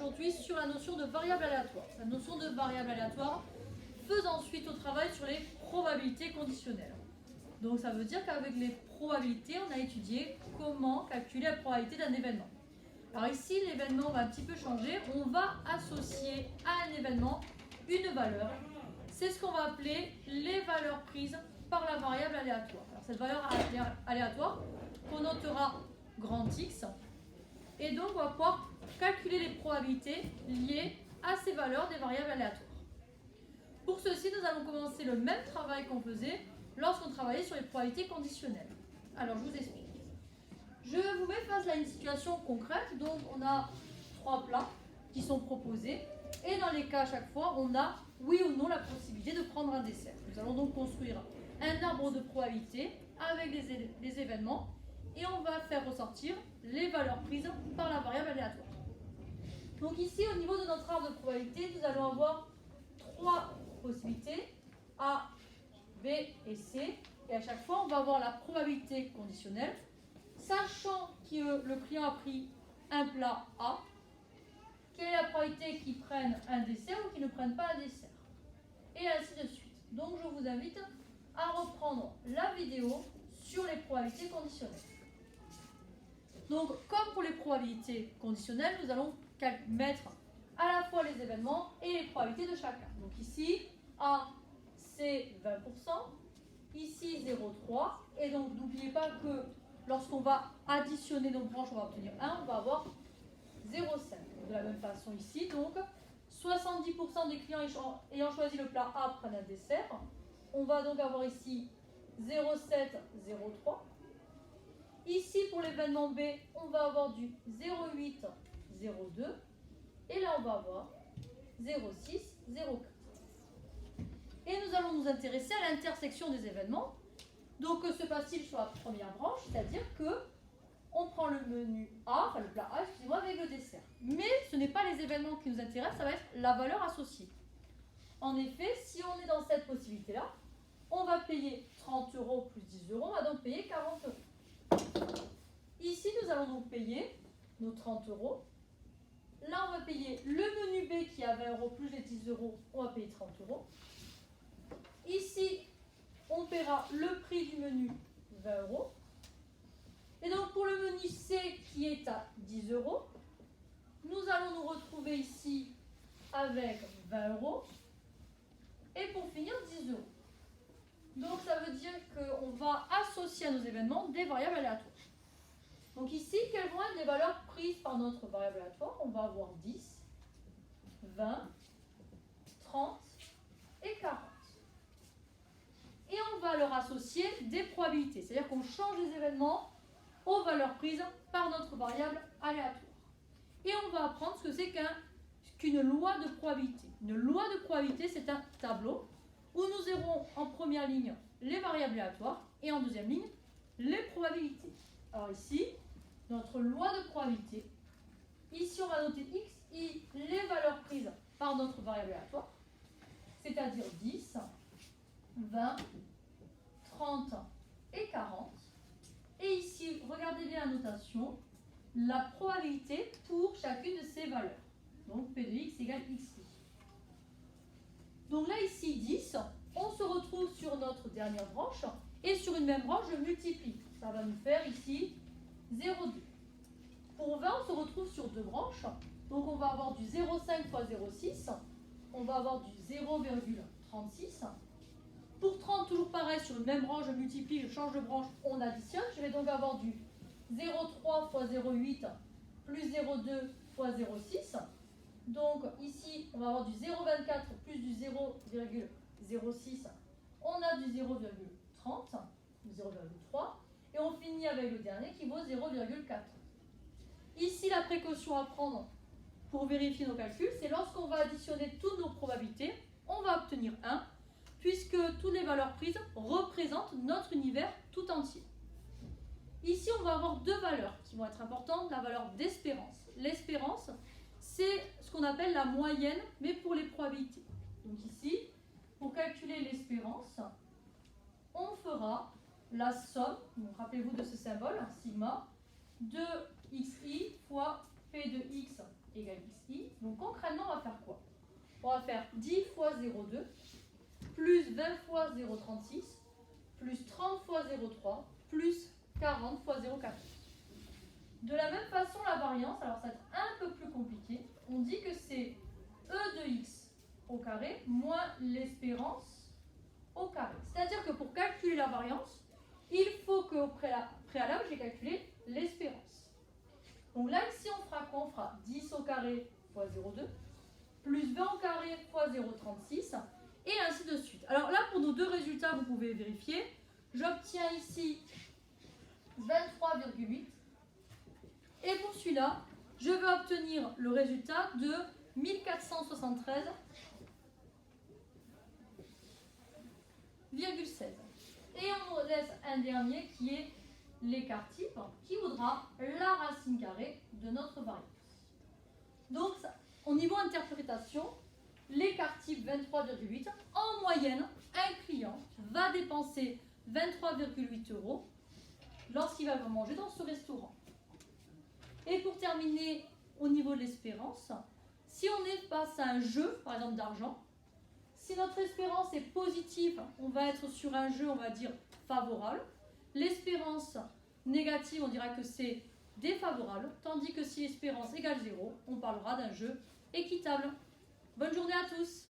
aujourd'hui sur la notion de variable aléatoire. La notion de variable aléatoire faisant suite au travail sur les probabilités conditionnelles. Donc ça veut dire qu'avec les probabilités, on a étudié comment calculer la probabilité d'un événement. Alors ici, l'événement va un petit peu changer. On va associer à un événement une valeur. C'est ce qu'on va appeler les valeurs prises par la variable aléatoire. Alors cette valeur aléatoire connotera grand X. Et donc, on va pouvoir calculer les probabilités liées à ces valeurs des variables aléatoires. Pour ceci, nous allons commencer le même travail qu'on faisait lorsqu'on travaillait sur les probabilités conditionnelles. Alors, je vous explique. Je vous mets face à une situation concrète. Donc, on a 3 plats qui sont proposés. Et dans les cas, à chaque fois, on a oui ou non la possibilité de prendre un dessert. Nous allons donc construire un arbre de probabilité avec des événements. Et on va faire ressortir les valeurs prises par la variable aléatoire. Donc ici, au niveau de notre arbre de probabilité, nous allons avoir 3 possibilités, A, B et C. Et à chaque fois, on va avoir la probabilité conditionnelle, sachant que le client a pris un plat A. Quelle est la probabilité qu'il prenne un dessert ou qu'il ne prenne pas un dessert? Et ainsi de suite. Donc je vous invite à reprendre la vidéo sur les probabilités conditionnelles. Donc, comme pour les probabilités conditionnelles, nous allons mettre à la fois les événements et les probabilités de chacun. Donc ici, A, c'est 20%, ici 0,3, et donc n'oubliez pas que lorsqu'on va additionner nos branches, on va obtenir 1, on va avoir 0,5. De la même façon ici, donc 70% des clients ayant choisi le plat A prennent un dessert. On va donc avoir ici 0,7, 0,3. Ici, pour l'événement B, on va avoir du 0,8, 0,2. Et là, on va avoir 0,6, 0,4. Et nous allons nous intéresser à l'intersection des événements. Donc, que se passe-t-il sur la première branche? C'est-à-dire que on prend le menu A, enfin le plat A, excusez-moi, avec le dessert. Mais ce n'est pas les événements qui nous intéressent, ça va être la valeur associée. En effet, si on est dans cette possibilité-là, on va payer 30 € plus 10 €, on va donc payer 40 €. Ici, nous allons donc payer nos 30 €. Là, on va payer le menu B qui a 20 € plus les 10 €, on va payer 30 €. Ici, on paiera le prix du menu 20 €. Et donc, pour le menu C qui est à 10 €, nous allons nous retrouver ici avec 20 €. Et pour finir, 10 €. Donc, ça veut dire qu'on va associer à nos événements des variables aléatoires. Donc ici, quelles vont être les valeurs prises par notre variable aléatoire? On va avoir 10, 20, 30 et 40. Et on va leur associer des probabilités. C'est-à-dire qu'on change les événements aux valeurs prises par notre variable aléatoire. Et on va apprendre ce que c'est qu'une loi de probabilité. Une loi de probabilité, c'est un tableau où nous aurons en première ligne les variables aléatoires et en deuxième ligne les probabilités. Alors ici, notre loi de probabilité, ici on va noter x, y, les valeurs prises par notre variable aléatoire, c'est-à-dire 10, 20, 30 et 40. Et ici, regardez bien la notation, la probabilité pour chacune de ces valeurs. Donc P de x égale xi. Donc là, ici, 10, on se retrouve sur notre dernière branche, et sur une même branche, je multiplie. Ça va nous faire ici 0,2. Pour 20, on se retrouve sur 2 branches, donc on va avoir du 0,5 fois 0,6, on va avoir du 0,36. Pour 30, toujours pareil, sur une même branche, je multiplie, je change de branche, on additionne. Je vais donc avoir du 0,3 fois 0,8 plus 0,2 fois 0,6. Donc ici, on va avoir du 0,24 plus du 0,06. On a du 0,30, du 0,3. Et on finit avec le dernier qui vaut 0,4. Ici, la précaution à prendre pour vérifier nos calculs, c'est lorsqu'on va additionner toutes nos probabilités, on va obtenir 1, puisque toutes les valeurs prises représentent notre univers tout entier. Ici, on va avoir 2 valeurs qui vont être importantes, la valeur d'espérance. L'espérance, c'est ce qu'on appelle la moyenne, mais pour les probabilités. Donc ici, pour calculer l'espérance, on fera la somme, rappelez-vous de ce symbole, sigma, de xi fois p de x égale xi. Donc concrètement, on va faire quoi? On va faire 10 fois 0,2 plus 20 fois 0,36 plus 30 fois 0,3 plus 40 fois 0,14. De la même façon, la variance, alors ça va être un peu plus compliqué. On dit que c'est e de x au carré moins l'espérance au carré. C'est-à-dire que pour calculer la variance, il faut qu'au préalable, j'ai calculé l'espérance. Donc là, ici, on fera quoi? On fera 10 au carré fois 0,2 plus 20 au carré fois 0,36 et ainsi de suite. Alors là, pour nos deux résultats, vous pouvez vérifier. J'obtiens ici 23,8 et pour celui-là, je vais obtenir le résultat de 1473,16. Et on nous laisse un dernier qui est l'écart type, qui vaudra la racine carrée de notre variance. Donc, au niveau interprétation, l'écart type 23,8, en moyenne, un client va dépenser 23,8 € lorsqu'il va manger dans ce restaurant. Et pour terminer, au niveau de l'espérance, si on est face à un jeu, par exemple d'argent, si notre espérance est positive, on va être sur un jeu, on va dire, favorable. L'espérance négative, on dira que c'est défavorable, tandis que si l'espérance égale 0, on parlera d'un jeu équitable. Bonne journée à tous!